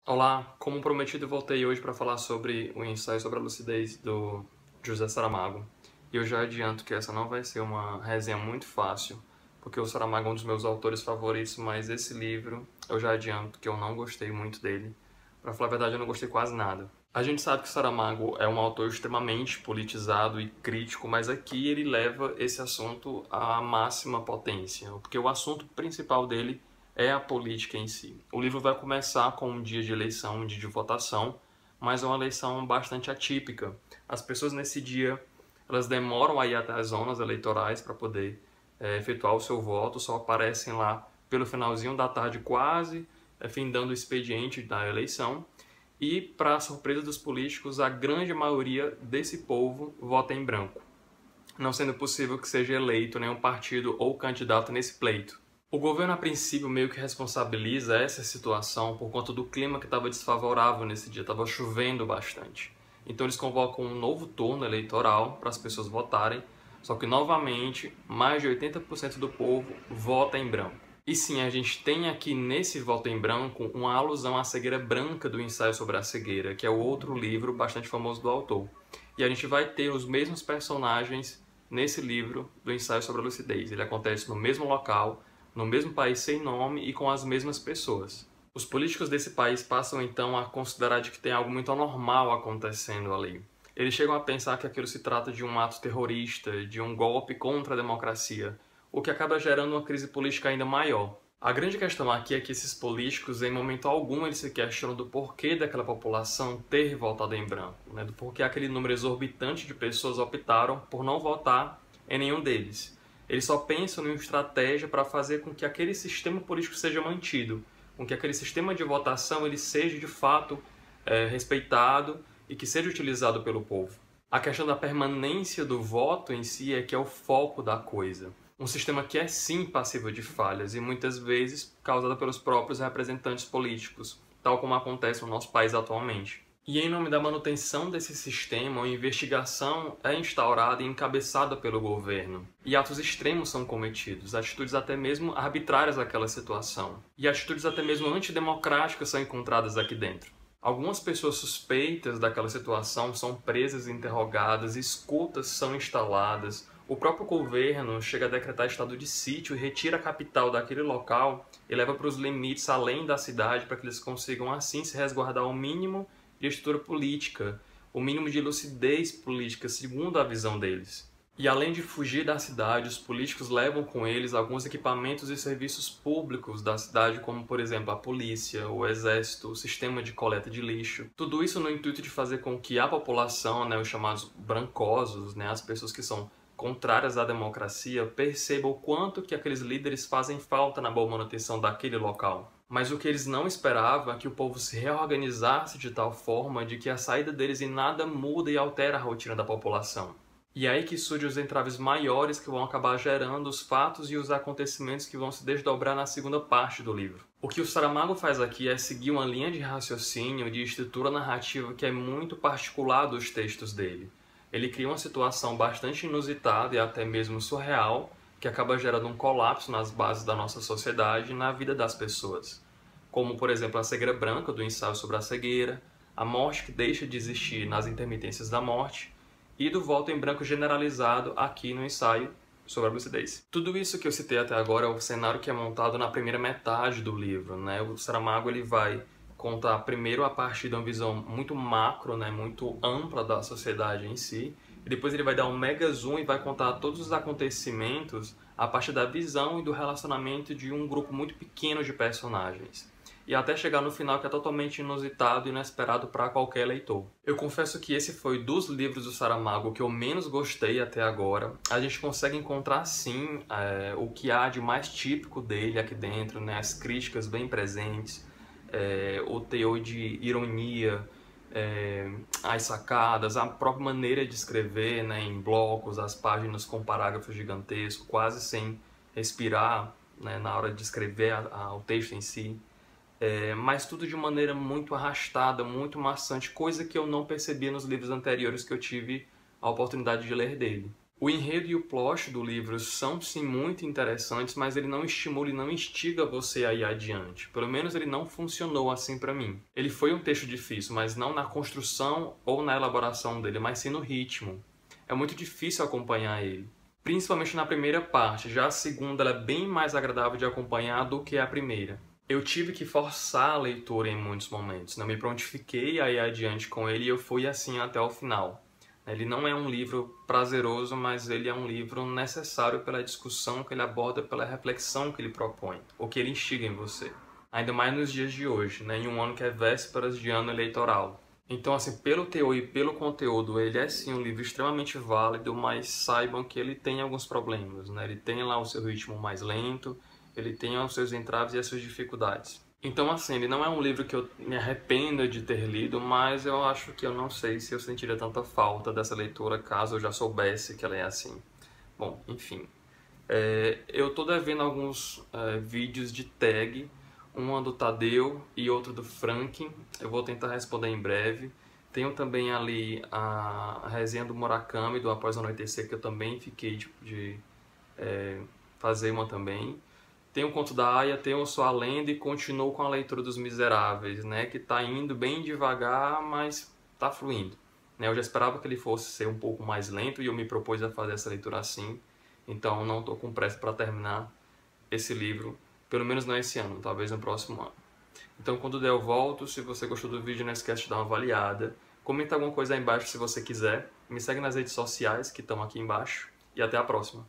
Olá, como prometido, voltei hoje para falar sobre o ensaio sobre a lucidez do José Saramago. E eu já adianto que essa não vai ser uma resenha muito fácil, porque o Saramago é um dos meus autores favoritos, mas esse livro eu já adianto que eu não gostei muito dele. Para falar a verdade, eu não gostei quase nada. A gente sabe que Saramago é um autor extremamente politizado e crítico, mas aqui ele leva esse assunto à máxima potência, porque o assunto principal dele é a política em si. O livro vai começar com um dia de eleição, um dia de votação, mas é uma eleição bastante atípica. As pessoas nesse dia, elas demoram a ir até as zonas eleitorais para poder efetuar o seu voto, só aparecem lá pelo finalzinho da tarde, quase findando o expediente da eleição. E, para surpresa dos políticos, a grande maioria desse povo vota em branco, não sendo possível que seja eleito nenhum partido ou candidato nesse pleito. O governo, a princípio, meio que responsabiliza essa situação por conta do clima que estava desfavorável nesse dia, estava chovendo bastante. Então eles convocam um novo turno eleitoral para as pessoas votarem, só que novamente mais de 80% do povo vota em branco. E sim, a gente tem aqui nesse voto em branco uma alusão à cegueira branca do ensaio sobre a cegueira, que é o outro livro bastante famoso do autor. E a gente vai ter os mesmos personagens nesse livro do ensaio sobre a lucidez. Ele acontece no mesmo local, no mesmo país sem nome e com as mesmas pessoas. Os políticos desse país passam então a considerar de que tem algo muito anormal acontecendo ali. Eles chegam a pensar que aquilo se trata de um ato terrorista, de um golpe contra a democracia, o que acaba gerando uma crise política ainda maior. A grande questão aqui é que esses políticos, em momento algum, eles se questionam do porquê daquela população ter votado em branco, né? Do porquê aquele número exorbitante de pessoas optaram por não votar em nenhum deles. Eles só pensam em uma estratégia para fazer com que aquele sistema político seja mantido, com que aquele sistema de votação ele seja de fato respeitado e que seja utilizado pelo povo. A questão da permanência do voto em si é que é o foco da coisa. Um sistema que é sim passível de falhas e muitas vezes causada pelos próprios representantes políticos, tal como acontece no nosso país atualmente. E em nome da manutenção desse sistema, uma investigação é instaurada e encabeçada pelo governo. E atos extremos são cometidos, atitudes até mesmo arbitrárias daquela situação. E atitudes até mesmo antidemocráticas são encontradas aqui dentro. Algumas pessoas suspeitas daquela situação são presas e interrogadas, escutas são instaladas, o próprio governo chega a decretar estado de sítio e retira a capital daquele local e leva para os limites além da cidade para que eles consigam assim se resguardar ao mínimo de estrutura política, o mínimo de lucidez política, segundo a visão deles. E além de fugir da cidade, os políticos levam com eles alguns equipamentos e serviços públicos da cidade, como por exemplo a polícia, o exército, o sistema de coleta de lixo. Tudo isso no intuito de fazer com que a população, os chamados brancosos, as pessoas que são contrárias à democracia, percebam o quanto que aqueles líderes fazem falta na boa manutenção daquele local. Mas o que eles não esperavam é que o povo se reorganizasse de tal forma de que a saída deles em nada muda e altera a rotina da população. E é aí que surgem os entraves maiores que vão acabar gerando os fatos e os acontecimentos que vão se desdobrar na segunda parte do livro. O que o Saramago faz aqui é seguir uma linha de raciocínio, de estrutura narrativa que é muito particular dos textos dele. Ele cria uma situação bastante inusitada e até mesmo surreal, que acaba gerando um colapso nas bases da nossa sociedade e na vida das pessoas. Como, por exemplo, a cegueira branca do ensaio sobre a cegueira, a morte que deixa de existir nas intermitências da morte, e do voto em branco generalizado aqui no ensaio sobre a lucidez. Tudo isso que eu citei até agora é o cenário que é montado na primeira metade do livro, O Saramago ele vai contar primeiro a partir de uma visão muito macro, muito ampla da sociedade em si, e depois ele vai dar um mega zoom e vai contar todos os acontecimentos a partir da visão e do relacionamento de um grupo muito pequeno de personagens. E até chegar no final que é totalmente inusitado e inesperado para qualquer leitor. Eu confesso que esse foi dos livros do Saramago que eu menos gostei até agora. A gente consegue encontrar sim o que há de mais típico dele aqui dentro, as críticas bem presentes, o teor de ironia, as sacadas, a própria maneira de escrever, em blocos, as páginas com parágrafos gigantescos, quase sem respirar, na hora de escrever o texto em si. Mas tudo de maneira muito arrastada, muito maçante, coisa que eu não percebia nos livros anteriores que eu tive a oportunidade de ler dele. O enredo e o plot do livro são sim muito interessantes, mas ele não estimula e não instiga você a ir adiante. Pelo menos ele não funcionou assim para mim. Ele foi um texto difícil, mas não na construção ou na elaboração dele, mas sim no ritmo. É muito difícil acompanhar ele. Principalmente na primeira parte, já a segunda ela é bem mais agradável de acompanhar do que a primeira. Eu tive que forçar a leitura em muitos momentos, não me prontifiquei a ir adiante com ele e eu fui assim até o final. Ele não é um livro prazeroso, mas ele é um livro necessário pela discussão que ele aborda, pela reflexão que ele propõe, o que ele instiga em você. Ainda mais nos dias de hoje, em um ano que é vésperas de ano eleitoral. Então, assim, pelo teor e pelo conteúdo, ele é sim um livro extremamente válido, mas saibam que ele tem alguns problemas, Ele tem lá o seu ritmo mais lento, ele tem os seus entraves e as suas dificuldades. Então, assim, ele não é um livro que eu me arrependa de ter lido, mas eu acho que eu não sei se eu sentiria tanta falta dessa leitura caso eu já soubesse que ela é assim. Bom, enfim. Eu estou devendo alguns vídeos de tag, uma do Tadeu e outro do Franklin. Eu vou tentar responder em breve. Tenho também ali a resenha do Murakami, do Após o Anoitecer, que eu também fiquei de fazer uma também. Tem o Conto da Aia, tem o Sou a Lenda e continuo com a leitura dos Miseráveis, que está indo bem devagar, mas está fluindo. Eu já esperava que ele fosse ser um pouco mais lento e eu me propus a fazer essa leitura assim, então não estou com pressa para terminar esse livro, pelo menos não esse ano, talvez no próximo ano. Então quando der eu volto, se você gostou do vídeo não esquece de dar uma avaliada, comenta alguma coisa aí embaixo se você quiser, me segue nas redes sociais que estão aqui embaixo e até a próxima.